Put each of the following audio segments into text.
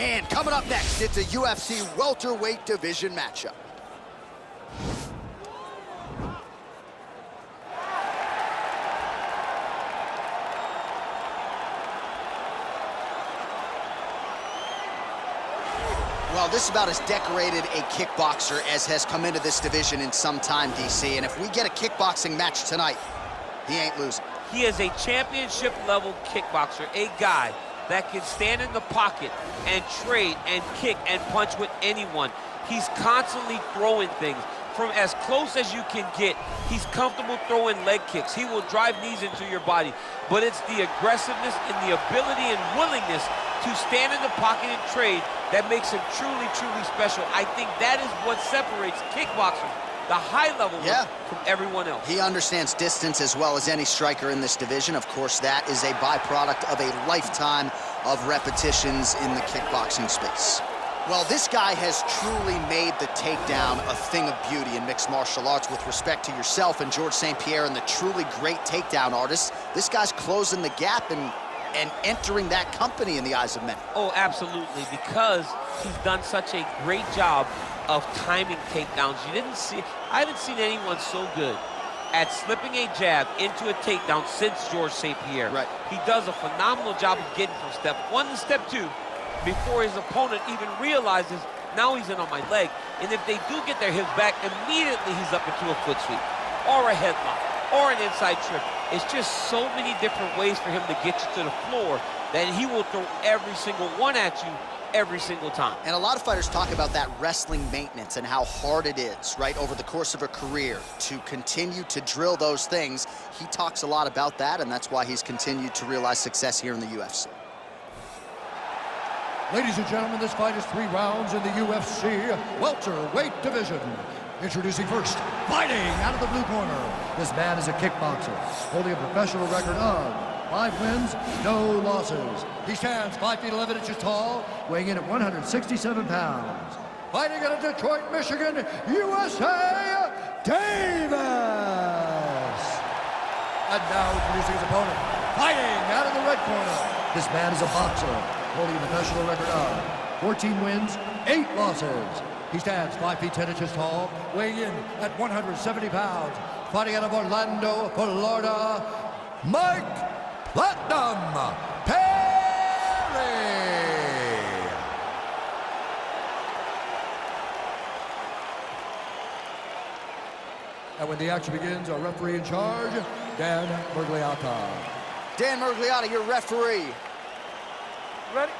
And coming up next, it's a UFC welterweight division matchup. Well, this is about as decorated a kickboxer as has come into this division in some time, DC. And if we get a kickboxing match tonight, he ain't losing. He is a championship-level kickboxer, a guy that can stand in the pocket and trade and kick and punch with anyone. He's constantly throwing things. From as close as you can get, he's comfortable throwing leg kicks. He will drive knees into your body. But it's the aggressiveness and the ability and willingness to stand in the pocket and trade that makes him truly, truly special. I think that is what separates kickboxers, the high level from everyone else. He understands distance as well as any striker in this division. Of course, that is a byproduct of a lifetime of repetitions in the kickboxing space. Well, this guy has truly made the takedown a thing of beauty in mixed martial arts. With respect to yourself and George St. Pierre and the truly great takedown artists, this guy's closing the gap and entering that company in the eyes of many. Oh, absolutely, because he's done such a great job of timing takedowns. I haven't seen anyone so good at slipping a jab into a takedown since George St. Pierre. Right. He does a phenomenal job of getting from step one to step two before his opponent even realizes now he's in on my leg. And if they do get their hips back, immediately he's up into a foot sweep or a headlock or an inside trip. It's just so many different ways for him to get you to the floor that he will throw every single one at you every single time. And a lot of fighters talk about that wrestling maintenance and how hard it is, right, over the course of a career to continue to drill those things. He talks a lot about that, and that's why he's continued to realize success here in the UFC. Ladies and gentlemen, this fight is 3 rounds in the UFC welterweight division. Introducing first, fighting out of the blue corner. This man is a kickboxer, holding a professional record of 5 wins, no losses. He stands 5 feet 11 inches tall, weighing in at 167 pounds. Fighting out of Detroit, Michigan, USA, Davis. And now introducing his opponent, fighting out of the red corner. This man is a boxer, holding a professional record of 14 wins, 8 losses. He stands 5 feet 10 inches tall, weighing in at 170 pounds. Fighting out of Orlando, Florida, Mike Platinum Perry. And when the action begins, our referee in charge, Dan Mergliata. Dan Mergliata, your referee. Ready?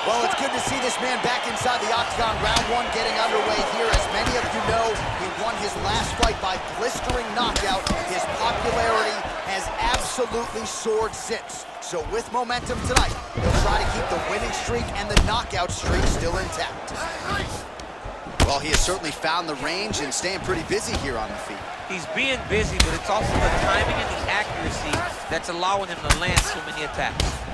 Well, it's good to see this man back inside the octagon. Round 1 getting underway here. As many of you know, he won his last fight by blistering knockout. His popularity has absolutely soared since. So with momentum tonight, he'll try to keep the winning streak and the knockout streak still intact. Well, he has certainly found the range and staying pretty busy here on the feet. He's being busy, but it's also the timing and the accuracy that's allowing him to land so many attacks.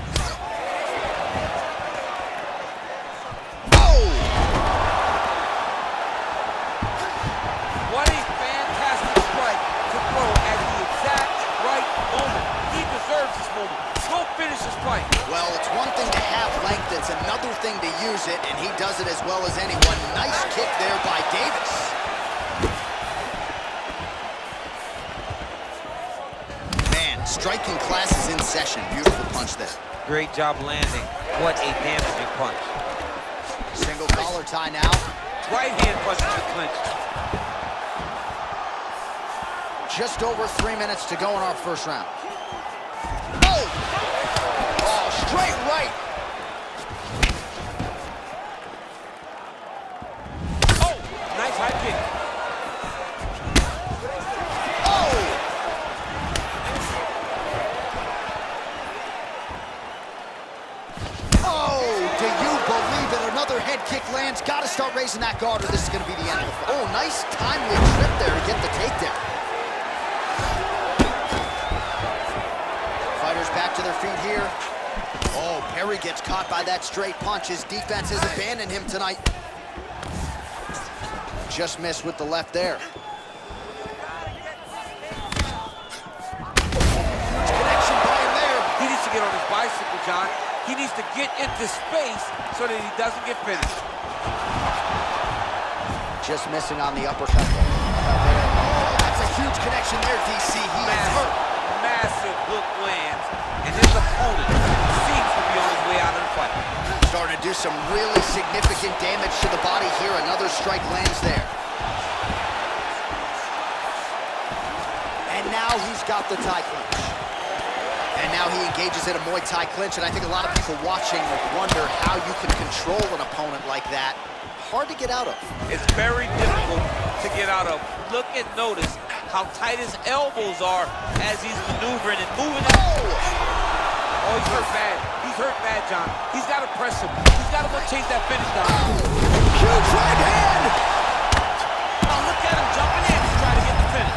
What a fantastic strike to throw at the exact right moment. He deserves this moment. Go finish this fight. Well, it's one thing to have length, it's another thing to use it, and he does it as well as anyone. Nice kick there by Davis. Man, striking class is in session. Beautiful punch there. Great job landing. What a damaging punch. Single collar tie now. Right hand punch to the clinch. Just over 3 minutes to go in our first round. Oh! Oh, straight right. Oh, nice high kick. Oh! Oh, do you believe it? Another head kick lands. Got to start raising that guard or this is going to be the end of the fight. Oh, nice timely trip there to get the takedown. Fighters back to their feet here. Oh, Perry gets caught by that straight punch. His defense has abandoned him tonight. Just missed with the left there. bicycle, John. He needs to get into space so that he doesn't get finished. Just missing on the uppercut. Oh, that's a huge connection there, DC. He is hurt. Massive hook lands, and his opponent seems to be on his way out of the fight. Starting to do some really significant damage to the body here. Another strike lands there. And now he's got the Thai clinch. And now he engages in a Muay Thai clinch, and I think a lot of people watching wonder how you can control an opponent like that. Hard to get out of. It's very difficult to get out of. Look and notice how tight his elbows are as he's maneuvering and moving. Oh, he's hurt bad. He's hurt bad, John. He's got to press him. He's got to go chase that finish down. Huge right hand! Oh, look at him jumping in to try to get the finish.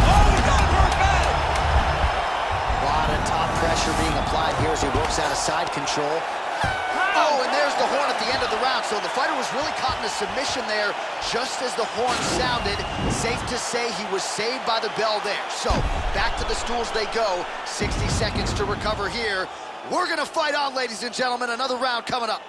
Oh, he got him hurt bad. A lot of top pressure being applied here as he works out of side control. Oh, and there's the horn at the end of the round. So the fighter was really caught in a submission there just as the horn sounded. Safe to say he was saved by the bell there. So back to the stools they go. 60 seconds to recover here. We're going to fight on, ladies and gentlemen. Another round coming up.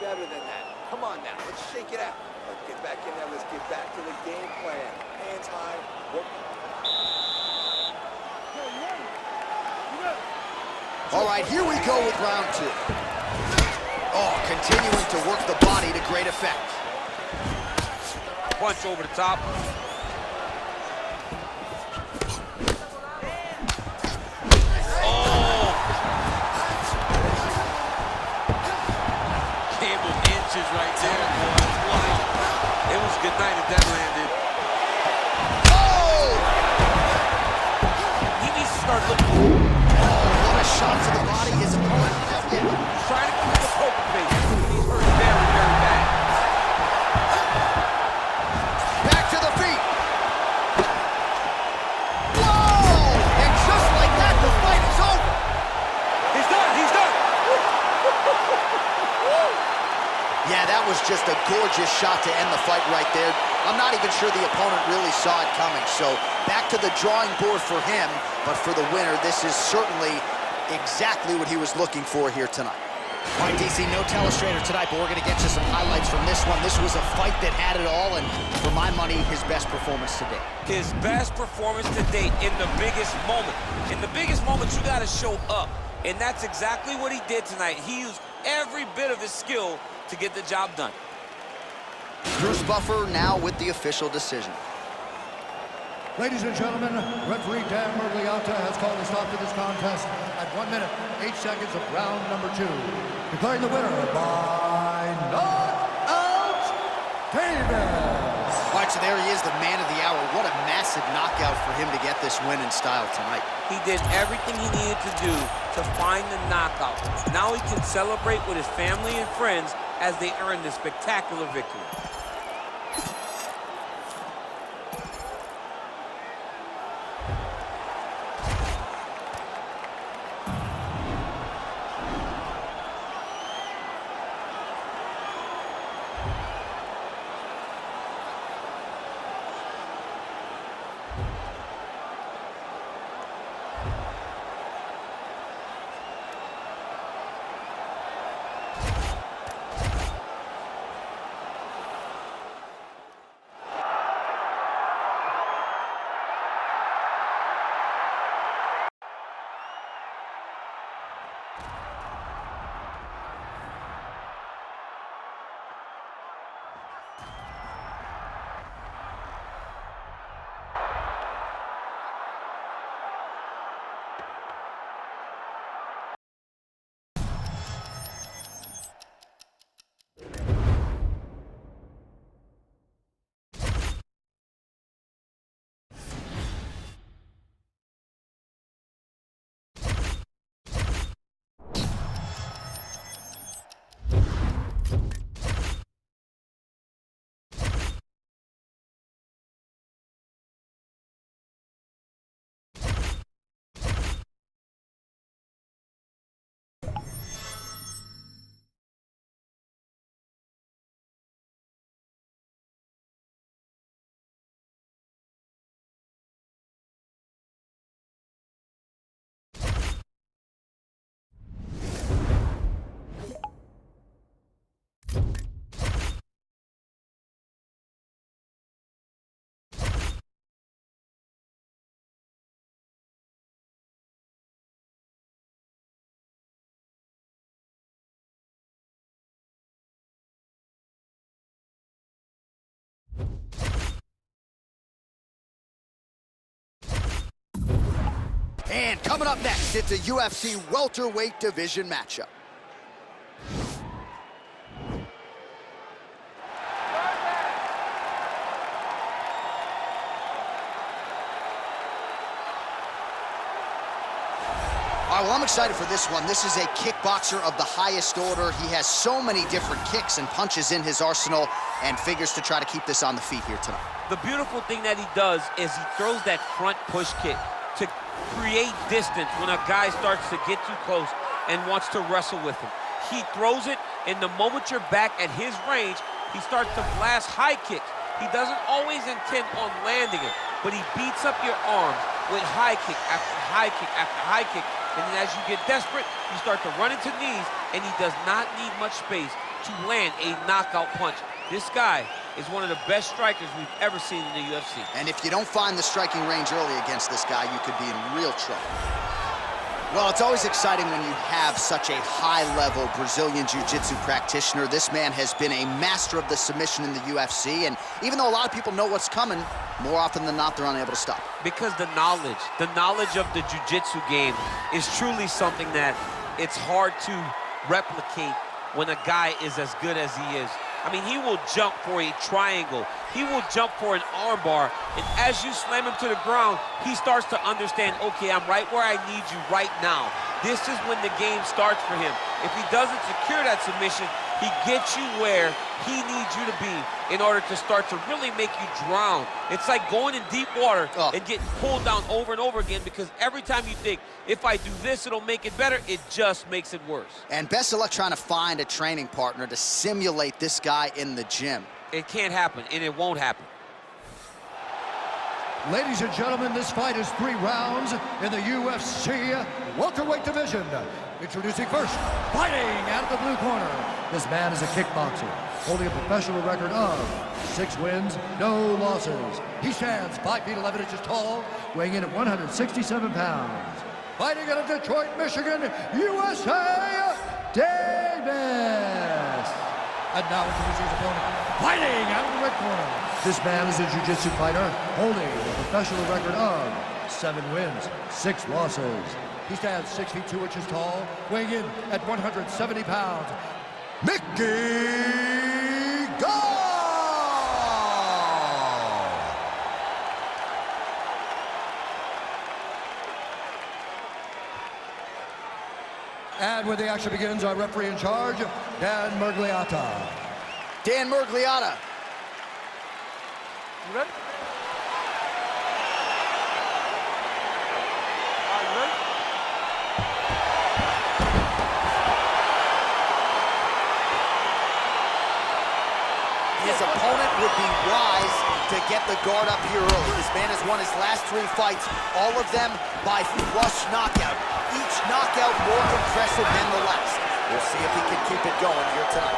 Better than that. Come on now, let's shake it out. Let's get back in there. Let's get back to the game plan. Hands high. Work. All right, here we go with round two. Oh, continuing to work the body to great effect. Punch over the top. Right there, boy. It was good night if that landed. Oh! He needs to start looking. Oh, what a shot to the body. His opponent He's trying to keep the poker face. He's hurt very, very bad. back to the feet. Whoa! And just like that, the fight is over. He's done. He's done. Yeah, that was just a gorgeous shot to end the fight right there. I'm not even sure the opponent really saw it coming. So back to the drawing board for him, but for the winner, this is certainly exactly what he was looking for here tonight. All right, DC, no telestrator tonight, but we're going to get you some highlights from this one. This was a fight that had it all, and for my money, his best performance to date. His best performance to date in the biggest moment. In the biggest moments, you got to show up, and that's exactly what he did tonight. He used every bit of his skill to get the job done. Bruce Buffer now with the official decision. Ladies and gentlemen, referee Dan Murgliata has called a stop to this contest at 1 minute, 8 seconds of round number 2. Declaring the winner by knockout, Davis. All right, so there he is, the man of the hour. What a massive knockout for him to get this win in style tonight. He did everything he needed to do to find the knockout. Now he can celebrate with his family and friends as they earn this spectacular victory. And coming up next, it's a UFC welterweight division matchup. All right, well, I'm excited for this one. This is a kickboxer of the highest order. He has so many different kicks and punches in his arsenal and figures to try to keep this on the feet here tonight. The beautiful thing that he does is he throws that front push kick to create distance when a guy starts to get too close and wants to wrestle with him. He throws it, and the moment you're back at his range, he starts to blast high kicks. He doesn't always intend on landing it, but he beats up your arms with high kick after high kick after high kick. And then as you get desperate, you start to run into knees, and he does not need much space to land a knockout punch. This guy is one of the best strikers we've ever seen in the UFC. And if you don't find the striking range early against this guy, you could be in real trouble. Well, it's always exciting when you have such a high-level Brazilian Jiu-Jitsu practitioner. This man has been a master of the submission in the UFC, and even though a lot of people know what's coming, more often than not, they're unable to stop. Because the knowledge of the Jiu-Jitsu game is truly something that it's hard to replicate when a guy is as good as he is. I mean, he will jump for a triangle. He will jump for an armbar. And as you slam him to the ground, he starts to understand, okay, I'm right where I need you right now. This is when the game starts for him. If he doesn't secure that submission, he gets you where he needs you to be in order to start to really make you drown. It's like going in deep water and getting pulled down over and over again, because every time you think, if I do this, it'll make it better, it just makes it worse. And best of luck trying to find a training partner to simulate this guy in the gym. It can't happen, and it won't happen. Ladies and gentlemen, this fight is 3 rounds in the UFC welterweight division. Introducing first, fighting out of the blue corner. This man is a kickboxer, holding a professional record of 6 wins, no losses. He stands 5 feet 11 inches tall, weighing in at 167 pounds. Fighting out of Detroit, Michigan, USA, Davis. And now introducing his opponent, fighting out of the red corner. This man is a jiu-jitsu fighter, holding a professional record of 7 wins, 6 losses. He stands 6 feet 2 inches tall, weighing in at 170 pounds. Mickey Gall! And when the action begins, our referee in charge, Dan Murgliata. Dan Murgliata. You ready? His opponent would be wise to get the guard up here early. This man has won his last 3 fights, all of them by flush knockout. Each knockout more impressive than the last. We'll see if he can keep it going here tonight.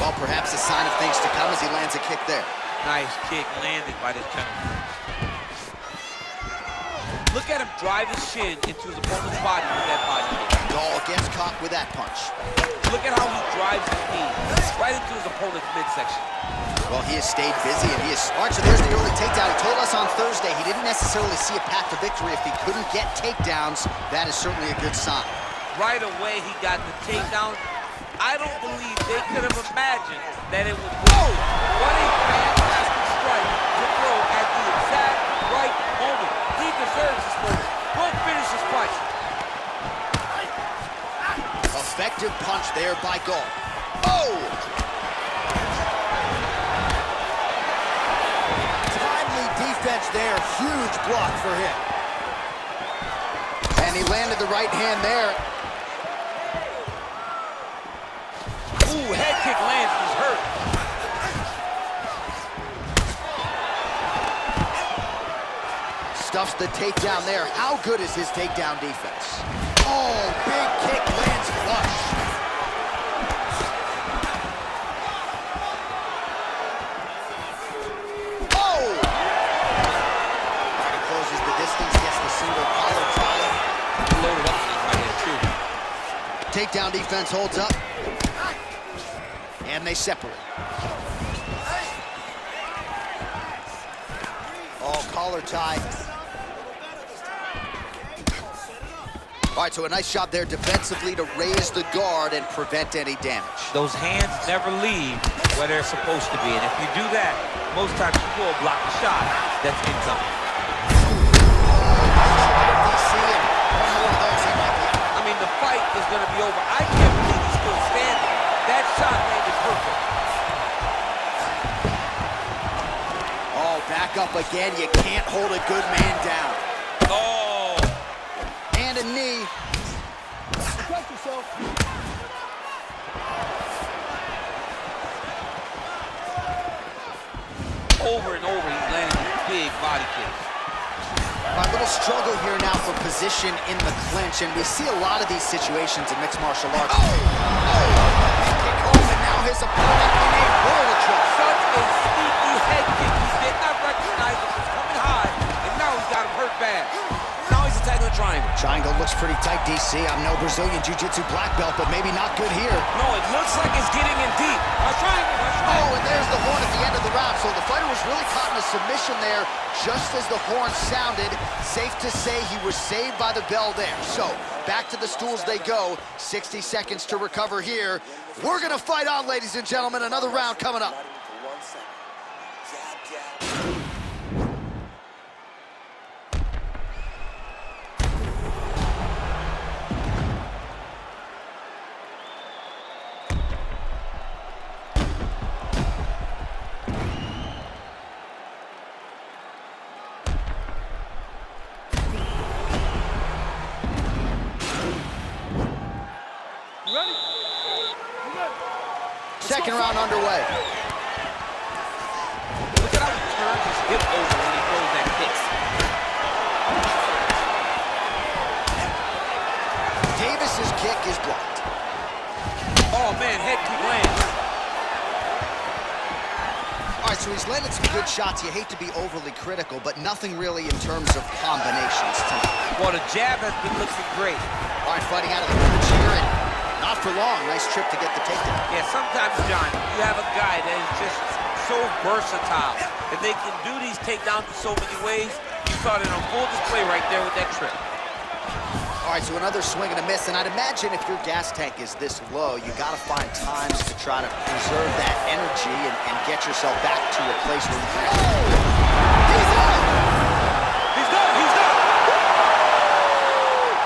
Well, perhaps a sign of things to come as he lands a kick there. Nice kick landed by this gentleman. Look at him drive his shin into his opponent's body with that body kick. Gall gets caught with that punch. Look at how he drives his knee right into his opponent's midsection. Well, he has stayed busy, and he is... All right, so there's the early takedown. He told us on Thursday he didn't necessarily see a path to victory if he couldn't get takedowns. That is certainly a good sign. Right away, he got the takedown. I don't believe they could have imagined that it would... Whoa! What a fantastic strike to throw at the exact right moment. He deserves this moment. Go finish his fight. Effective punch there by Gall. Oh! Timely defense there. Huge block for him. And he landed the right hand there. Ooh, head kick lands. He's hurt. Stuffs the takedown there. How good is his takedown defense? Oh, big kick lands flush. Oh! He closes the distance, gets the single collar tie. Loaded up right hand too. Takedown defense holds up. And they separate. Oh, collar tie. All right, so a nice job there defensively to raise the guard and prevent any damage. Those hands never leave where they're supposed to be, and if you do that, most times you will block the shot that's incoming. DC, and one more of those, he might be out. I mean, the fight is going to be over. I can't believe he's still standing. That shot landed perfect. Oh, back up again. You can't hold a good man down. Oh. And a knee. Protect yourself. Over and over, he's landing big body kicks. A little struggle here now for position in the clinch, and we see a lot of these situations in mixed martial arts. Kick home, and now his opponent in a world of trouble. Such a sneaky head kick. He did not recognize it was coming high, and now he's got him hurt bad. Now he's attacking the triangle. Triangle looks pretty tight, DC. I'm no Brazilian Jiu-Jitsu black belt, but maybe not good here. No, it looks like it's getting in deep. A triangle. Oh, and there's the horn at the end of the round. So the fighter was really caught in a submission there just as the horn sounded. Safe to say he was saved by the bell there. So back to the stools they go. 60 seconds to recover here. We're going to fight on, ladies and gentlemen. Another round coming up. Second round underway. Look at how he turns his hip over when he throws that kick. Davis's kick is blocked. Oh, man, head kick lands. All right, so he's landed some good shots. You hate to be overly critical, but nothing really in terms of combinations tonight. Well, the jab has been looking great. All right, fighting out of the clinch here, and not for long. Nice trip to get the takedown. Yeah, sometimes, John, you have a guy that is just so versatile that they can do these takedowns in so many ways. You saw it on full display right there with that trip. All right, so another swing and a miss, and I'd imagine if your gas tank is this low, you got to find times to try to preserve that energy and get yourself back to a place where you can actually... He's done! He's done! He's done!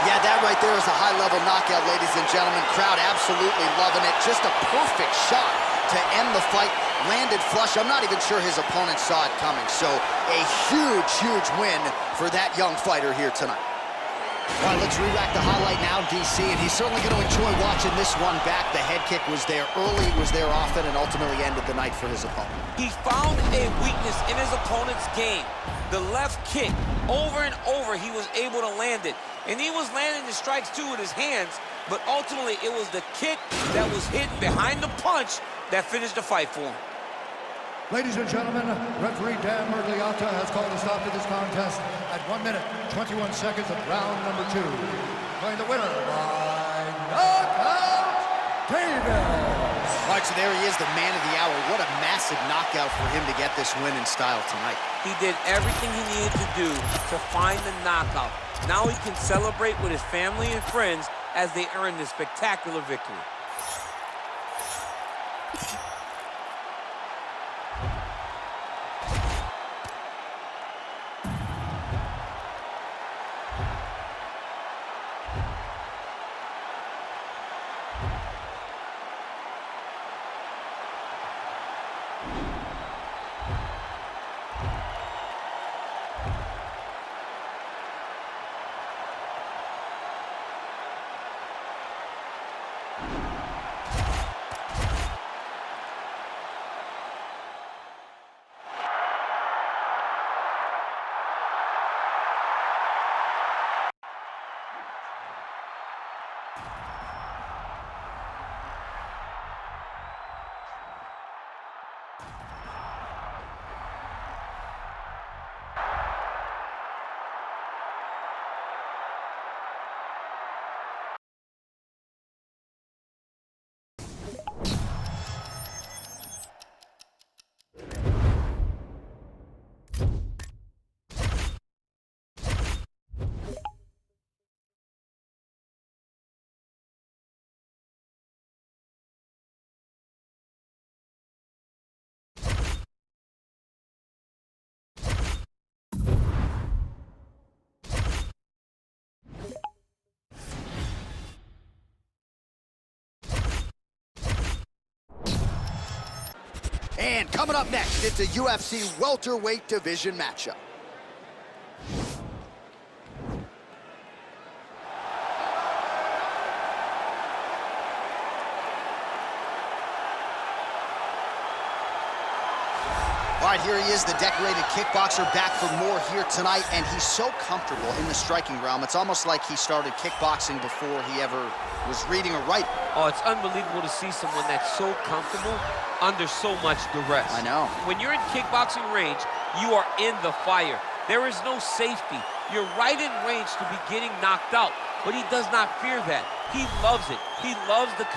Yeah, that right there is a high-level knockout, ladies and gentlemen. Crowd absolutely loving it. Just a perfect shot to end the fight. Landed flush. I'm not even sure his opponent saw it coming. So a huge, huge win for that young fighter here tonight. All right, let's re-rack the highlight now, DC, and he's certainly going to enjoy watching this one back. The head kick was there early, was there often, and ultimately ended the night for his opponent. He found a weakness in his opponent's game. The left kick, over and over, he was able to land it. And he was landing the strikes, too, with his hands, but ultimately it was the kick that was hidden behind the punch that finished the fight for him. Ladies and gentlemen, referee Dan Mergliata has called a stop to this contest at 1 minute, 21 seconds of round number 2. Playing the winner by knockout, Davis. All right, so there he is, the man of the hour. What a massive knockout for him to get this win in style tonight. He did everything he needed to do to find the knockout. Now he can celebrate with his family and friends as they earn this spectacular victory. You And coming up next, it's a UFC welterweight division matchup. All right, here he is, the decorated kickboxer, back for more here tonight, and he's so comfortable in the striking realm. It's almost like he started kickboxing before he ever was reading or writing. Oh, it's unbelievable to see someone that's so comfortable under so much duress. I know. When you're in kickboxing range, you are in the fire. There is no safety. You're right in range to be getting knocked out, but he does not fear that. He loves it. He loves the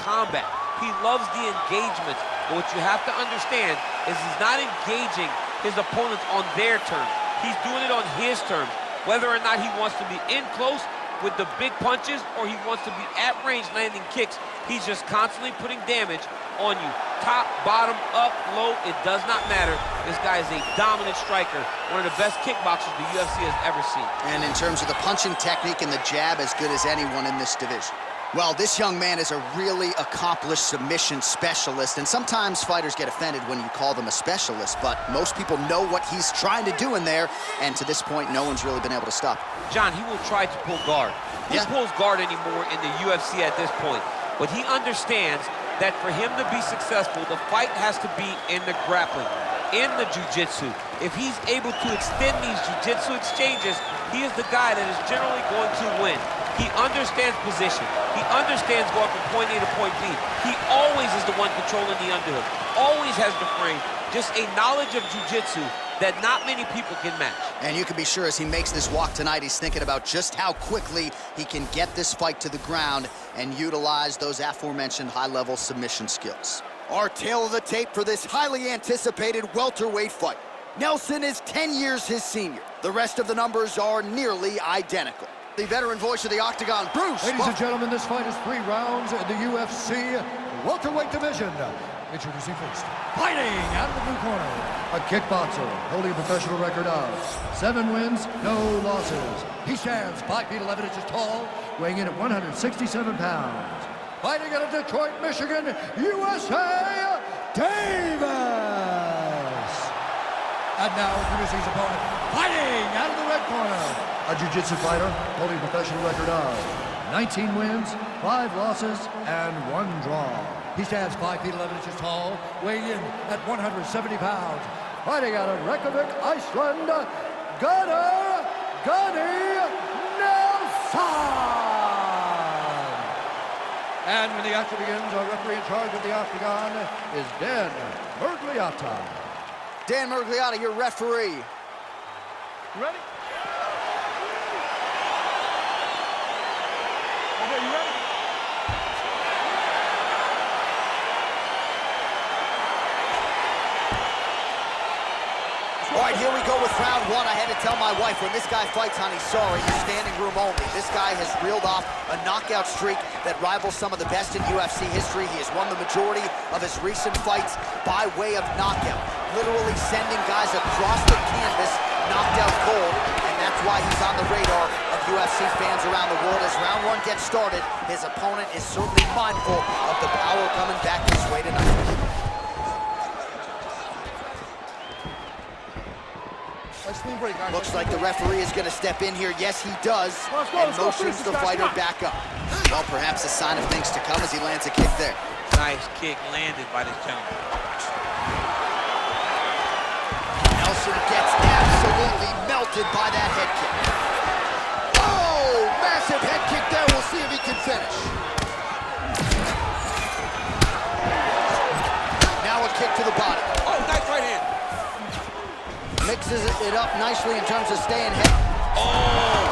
combat. He loves the engagement. But what you have to understand is he's not engaging his opponents on their terms. He's doing it on his terms. Whether or not he wants to be in close with the big punches or he wants to be at range landing kicks, he's just constantly putting damage on you. Top, bottom, up, low, it does not matter. This guy is a dominant striker, one of the best kickboxers the UFC has ever seen. And in terms of the punching technique and the jab, as good as anyone in this division. Well, this young man is a really accomplished submission specialist, and sometimes fighters get offended when you call them a specialist, but most people know what he's trying to do in there, and to this point, no one's really been able to stop him. John, he will try to pull guard. Who pulls guard anymore in the UFC at this point? But he understands that for him to be successful, the fight has to be in the grappling, in the jiu-jitsu. If he's able to extend these jiu-jitsu exchanges, he is the guy that is generally going to win. He understands position. He understands going from point A to point B. He always is the one controlling the underhook. Always has the frame. Just a knowledge of jiu-jitsu that not many people can match. And you can be sure as he makes this walk tonight, he's thinking about just how quickly he can get this fight to the ground and utilize those aforementioned high-level submission skills. Our tale of the tape for this highly anticipated welterweight fight. Nelson is 10 years his senior. The rest of the numbers are nearly identical. The veteran voice of the Octagon, Bruce. Ladies and gentlemen, this fight is 3 rounds in the UFC welterweight division. Introducing first, fighting out of the blue corner, a kickboxer holding a professional record of 7 wins, no losses. He stands 5 feet 11 inches tall, weighing in at 167 pounds. Fighting out of Detroit, Michigan, USA, Davis. And now introducing his opponent, fighting out of the red corner, a jiu-jitsu fighter holding a professional record of 19 wins, 5 losses, and 1 draw. He stands 5 feet 11 inches tall, weighing in at 170 pounds. Fighting out of Reykjavik, Iceland, Gunny Nelson! And when the action begins, our referee in charge of the Octagon is Dan Mergliata. Dan Mergliata, your referee. Ready? Okay, you ready? All right, here we go with round 1. I had to tell my wife, when this guy fights, honey, sorry, you're standing room only. This guy has reeled off a knockout streak that rivals some of the best in UFC history. He has won the majority of his recent fights by way of knockout, literally sending guys across the canvas knocked out cold, and that's why he's on the radar of UFC fans around the world. As round 1 gets started, his opponent is certainly mindful of the power coming back this way tonight. Looks like the referee is going to step in here. Yes, he does, and motions the fighter back up. Well, perhaps a sign of things to come as he lands a kick there. Nice kick landed by this gentleman. Nelson gets absolutely melted by that head kick. Oh, massive head kick there. We'll see if he can finish. Now a kick to the body. Oh, nice right hand. Mixes it up nicely in terms of staying head. Oh!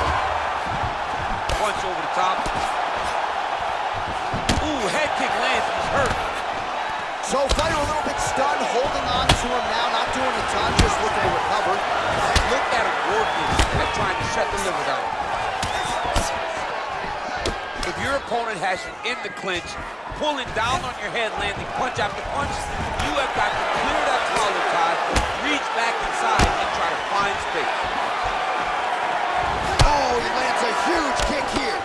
Punch over the top. Ooh, head kick lands. He's hurt. So fighter a little bit stunned, holding on to him now, not doing a ton, just looking to recover. Look at him working and trying to shut the liver down. If your opponent has you in the clinch, pulling down on your head, landing punch after punch, you have got to clear that collar, Todd, reach back inside and try to find space. Oh, he lands a huge kick here.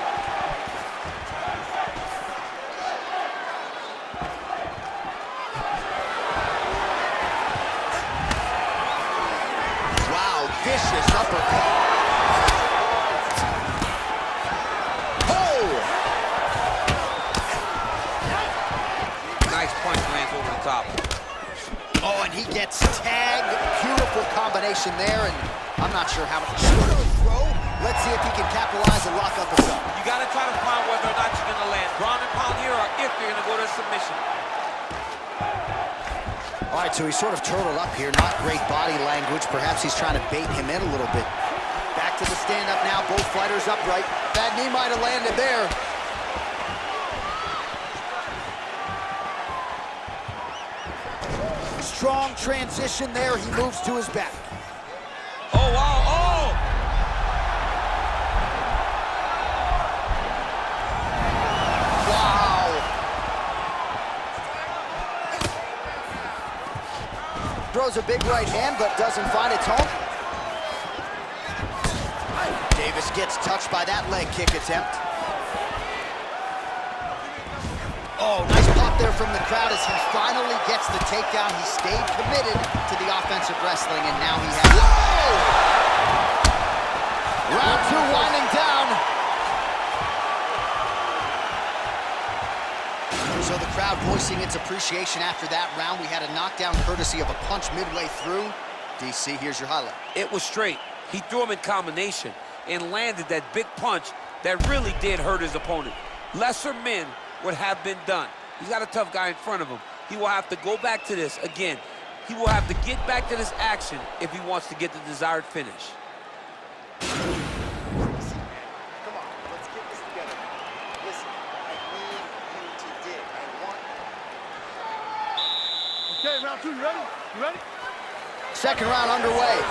transition there, and I'm not sure how much short of a throw. Let's see if he can capitalize and lock up his own. You got to try to find whether or not you're going to land ground and pound here or if you're going to go to submission. All right, so he's sort of turtled up here. Not great body language. Perhaps he's trying to bait him in a little bit. Back to the stand-up now. Both fighters upright. That knee might have landed there. Strong transition there. He moves to his back. Oh, wow. Oh! Wow. Throws a big right hand, but doesn't find its home. Davis gets touched by that leg kick attempt. Oh, nice pop there from the crowd as he finally gets the takedown. He stayed committed to the offensive wrestling, and now he has... Whoa! Round two winding down. So the crowd voicing its appreciation after that round. We had a knockdown courtesy of a punch midway through. DC, here's your highlight. It was straight. He threw him in combination and landed that big punch that really did hurt his opponent. Lesser men would have been done. He's got a tough guy in front of him. He will have to go back to this again. He will have to get back to this action if he wants to get the desired finish. Come on, let's get this together. Listen, I need you to dig. I want... Okay, round two, you ready? You ready? Second round underway.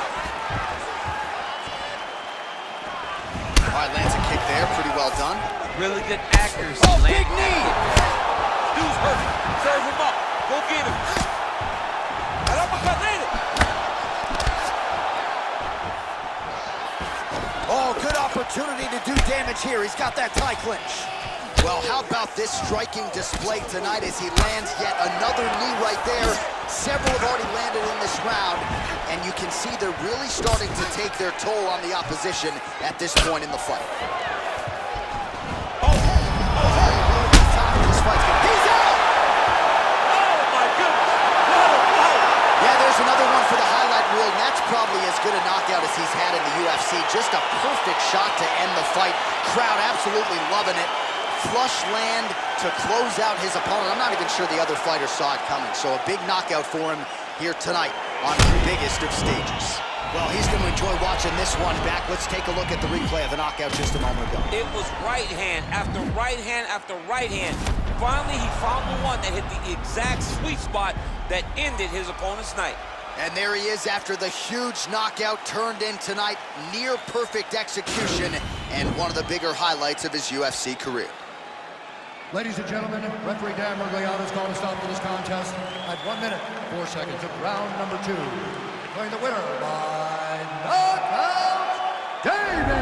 All right, lands a kick there, pretty well done. Really good accuracy. Oh, big knee! Dude's hurt. Serve him up. Go get him. That uppercut landed. Oh, good opportunity to do damage here. He's got that tie clinch. Well, how about this striking display tonight as he lands yet another knee right there. Several have already landed in this round, and you can see they're really starting to take their toll on the opposition at this point in the fight. He's out! Oh, my goodness. What a fight. Yeah, there's another one for the highlight reel, and that's probably as good a knockout as he's had in the UFC. Just a perfect shot to end the fight. Crowd absolutely loving it. Flush land to close out his opponent. I'm not even sure the other fighter saw it coming. So a big knockout for him here tonight on the biggest of stages. Well, he's going to enjoy watching this one back. Let's take a look at the replay of the knockout just a moment ago. It was right hand after right hand after right hand. Finally, he found the one that hit the exact sweet spot that ended his opponent's night. And there he is after the huge knockout turned in tonight. Near perfect execution and one of the bigger highlights of his UFC career. Ladies and gentlemen, referee Dan Mergliano's called a stop to this contest at 1 minute, 4 seconds of round number 2. Declaring the winner by knockout, Davis!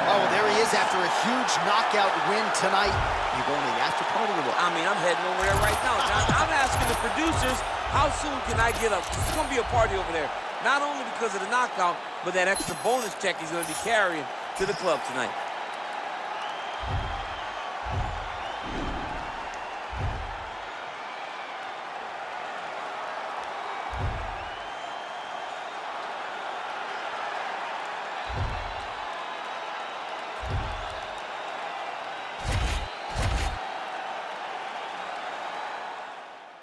Oh, well, there he is after a huge knockout win tonight. You going to the after party or what? I mean, I'm heading over there right now, John. I'm asking the producers, how soon can I get up? There's going to be a party over there. Not only because of the knockout, but that extra bonus check he's going to be carrying to the club tonight.